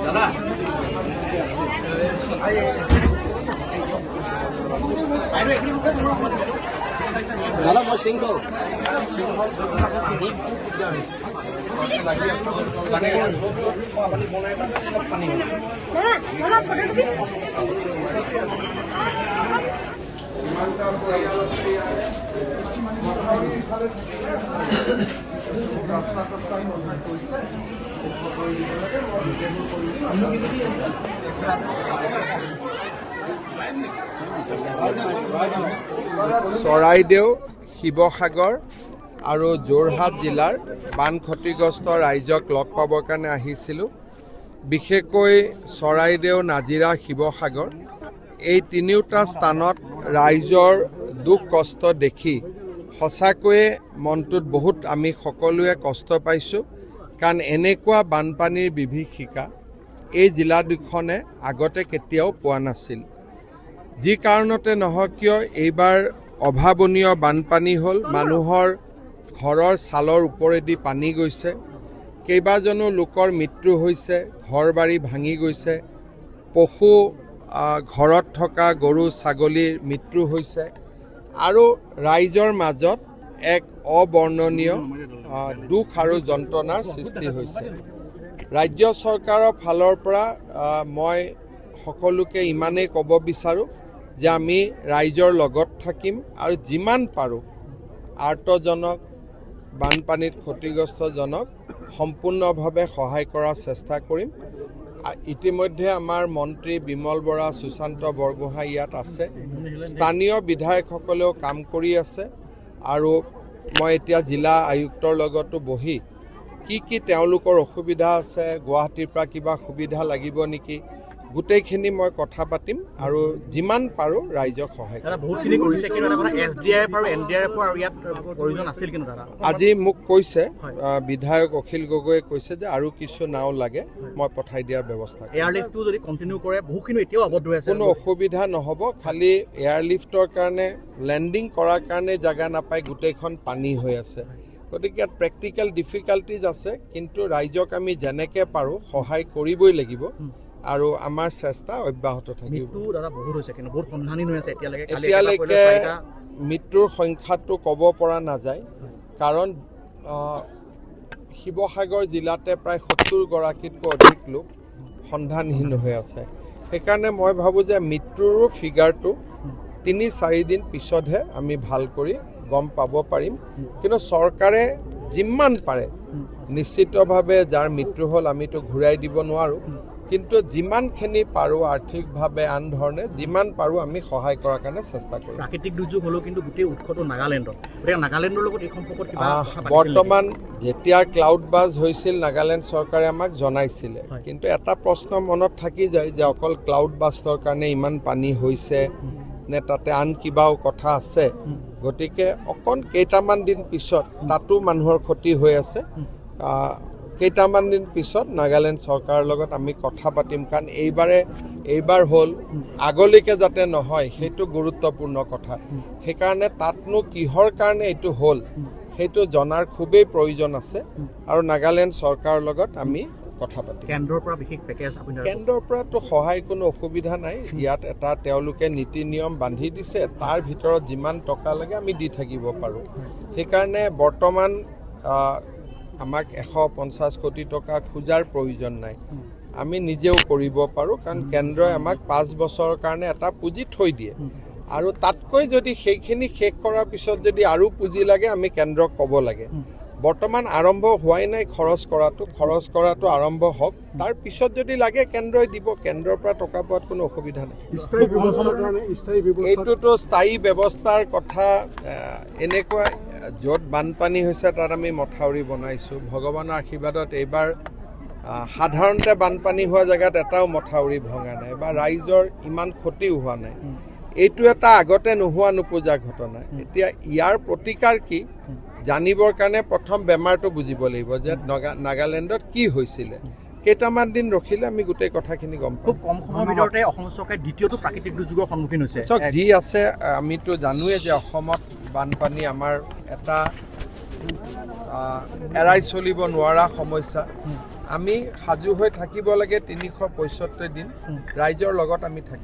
দাদা মই সিংহ চৰাইদেউ, শিৱসাগৰ আৰু যোৰহাট জিলাৰ বান ক্ষতিগ্ৰস্ত ৰাইজক লগ পাবৰ কাৰণে আহিছিলোঁ। বিশেষকৈ চৰাইদেউ, নাজিৰা, শিৱসাগৰ এই তিনিওটা স্থানত ৰাইজৰ দুখ কষ্ট দেখি সঁচাকৈয়ে মনটোত বহুত আমি সকলোৱে কষ্ট পাইছোঁ। কাৰণ এনেকুৱা বানপানীৰ বিভীষিকা এই জিলা দুখনে আগতে কেতিয়াও পোৱা নাছিল। যি কাৰণতে নহওক কিয় এইবাৰ অভাৱনীয় বানপানী হ'ল। মানুহৰ ঘৰৰ ছালৰ ওপৰেদি পানী গৈছে, কেইবাজনো লোকৰ মৃত্যু হৈছে, ঘৰ বাৰী ভাঙি গৈছে, পশু ঘৰত থকা গৰু ছাগলীৰ মৃত্যু হৈছে আৰু ৰাইজৰ মাজত এক অবৰ্ণনীয় দুখ আৰু যন্ত্ৰণাৰ সৃষ্টি হৈছে। ৰাজ্য চৰকাৰৰ ফালৰ পৰা মই সকলোকে ইমানেই ক'ব বিচাৰোঁ যে আমি ৰাইজৰ লগত থাকিম আৰু যিমান পাৰোঁ আৰ্তজনক, বানপানীত ক্ষতিগ্ৰস্তজনক সম্পূৰ্ণভাৱে সহায় কৰাৰ চেষ্টা কৰিম। ইতিমধ্যে আমাৰ মন্ত্ৰী বিমল বৰা, সুশান্ত বৰগোহাঁই ইয়াত আছে, স্থানীয় বিধায়কসকলেও কাম কৰি আছে আৰু মই এতিয়া জিলা আয়ুক্তৰ লগতো বহি কি তেওঁলোকৰ অসুবিধা আছে, গুৱাহাটীৰ পৰা কিবা সুবিধা লাগিব নেকি, গোটেইখিনি মই কথা পাতিম আৰু যিমান পাৰোঁ ৰাইজক সহায় কৰিম। আজি মোক কৈছে বিধায়ক অখিল গগৈয়ে কৈছে যে আৰু কিছু নাও লাগে, মই পঠাই দিয়াৰ ব্যৱস্থা কোনো অসুবিধা নহ'ব। খালি এয়াৰলিফ্টৰ কাৰণে লেণ্ডিং কৰাৰ কাৰণে জেগা নাপায়, গোটেইখন পানী হৈ আছে। গতিকে ইয়াত প্ৰেক্টিকেল ডিফিকাল্টিজ আছে, কিন্তু ৰাইজক আমি যেনেকৈ পাৰোঁ সহায় কৰিবই লাগিব আৰু আমাৰ চেষ্টা অব্যাহত থাকিব। এতিয়ালৈকে মৃত্যুৰ সংখ্যাটো ক'ব পৰা নাযায়, কাৰণ শিৱসাগৰ জিলাতে প্ৰায় 70গৰাকীতকৈ অধিক লোক সন্ধানহীন হৈ আছে। সেইকাৰণে মই ভাবোঁ যে মৃত্যুৰো ফিগাৰটো ৩-৪ দিন পিছতহে আমি ভাল কৰি গম পাব পাৰিম। কিন্তু চৰকাৰে যিমান পাৰে নিশ্চিতভাৱে যাৰ মৃত্যু হ'ল আমিতো ঘূৰাই দিব নোৱাৰোঁ, কিন্তু যিমানখিনি পাৰোঁ আৰ্থিকভাৱে আন ধৰণে যিমান পাৰোঁ আমি সহায় কৰাৰ কাৰণে চেষ্টা কৰিম। প্ৰাকৃতিক দুৰ্যোগ হ'লেও কিন্তু গোটেই উৎসটো নাগালেণ্ডৰ লগত এই সম্পৰ্কত বৰ্তমান যেতিয়া ক্লাউড বাজ হৈছিল নাগালেণ্ড চৰকাৰে আমাক জনাইছিলে, কিন্তু এটা প্ৰশ্ন মনত থাকি যায় যে অকল ক্লাউড বাষ্টৰ কাৰণে ইমান পানী হৈছে নে তাতে আন কিবাও কথা আছে। গতিকে কেইটামান দিন পিছত তাতো মানুহৰ ক্ষতি হৈ আছে। কেইটামান দিন পিছত নাগালেণ্ড চৰকাৰৰ লগত আমি কথা পাতিম, কাৰণ এইবাৰ হ'ল আগলৈকে যাতে নহয় সেইটো গুৰুত্বপূৰ্ণ কথা। সেইকাৰণে তাতনো কিহৰ কাৰণে এইটো হ'ল সেইটো জনাৰ খুবেই প্ৰয়োজন আছে আৰু নাগালেণ্ড চৰকাৰৰ লগত আমি কথা পাতিম। কেন্দ্ৰৰ পৰাতো সহায় কোনো অসুবিধা নাই। ইয়াত এটা তেওঁলোকে নীতি নিয়ম বান্ধি দিছে, তাৰ ভিতৰত যিমান টকা লাগে আমি দি থাকিব পাৰোঁ। সেইকাৰণে বৰ্তমান আমাক 150 কোটি টকা খোজাৰ প্ৰয়োজন নাই, আমি নিজেও কৰিব পাৰোঁ, কাৰণ কেন্দ্ৰই আমাক 5 বছৰৰ কাৰণে এটা পুঁজি থৈ দিয়ে আৰু তাতকৈ যদি সেইখিনি শেষ কৰাৰ পিছত যদি আৰু পুঁজি লাগে আমি কেন্দ্ৰক ক'ব লাগে। বৰ্তমান আৰম্ভ হোৱাই নাই খৰচ কৰাটো আৰম্ভ হওক, তাৰ পিছত যদি লাগে কেন্দ্ৰই দিব, কেন্দ্ৰৰ পৰা টকা পোৱাত কোনো অসুবিধা নাই। এইটোতো স্থায়ী ব্যৱস্থাৰ কথা। এনেকুৱা য'ত বানপানী হৈছে তাত আমি মথাউৰি বনাইছোঁ, ভগৱানৰ আশীৰ্বাদত এইবাৰ সাধাৰণতে বানপানী হোৱা জেগাত এটাও মথাউৰি ভঙা নাই বা ৰাইজৰ ইমান ক্ষতিও হোৱা নাই। এইটো এটা আগতে নোহোৱা নোপোজা ঘটনা। এতিয়া ইয়াৰ প্ৰতিকাৰ কি জানিবৰ কাৰণে প্ৰথম বেমাৰটো বুজিব লাগিব যে নাগালেণ্ডত কি হৈছিলে। কেইটামান দিন ৰখিলে আমি গোটেই কথাখিনি গম পাম। খুব কম সময়ৰ ভিতৰতে অসম চৰকাৰে দ্বিতীয়টো প্ৰাকৃতিক দুৰ্যোগৰ সন্মুখীন হৈছে। যি আছে আমিতো জানোৱে যে অসমত বানপানী আমাৰ এটা এৰাই চলিব নোৱাৰা সমস্যা আমি সাজু হৈ থাকিব লাগে 375 দিন ৰাইজৰ লগত আমি থাকিম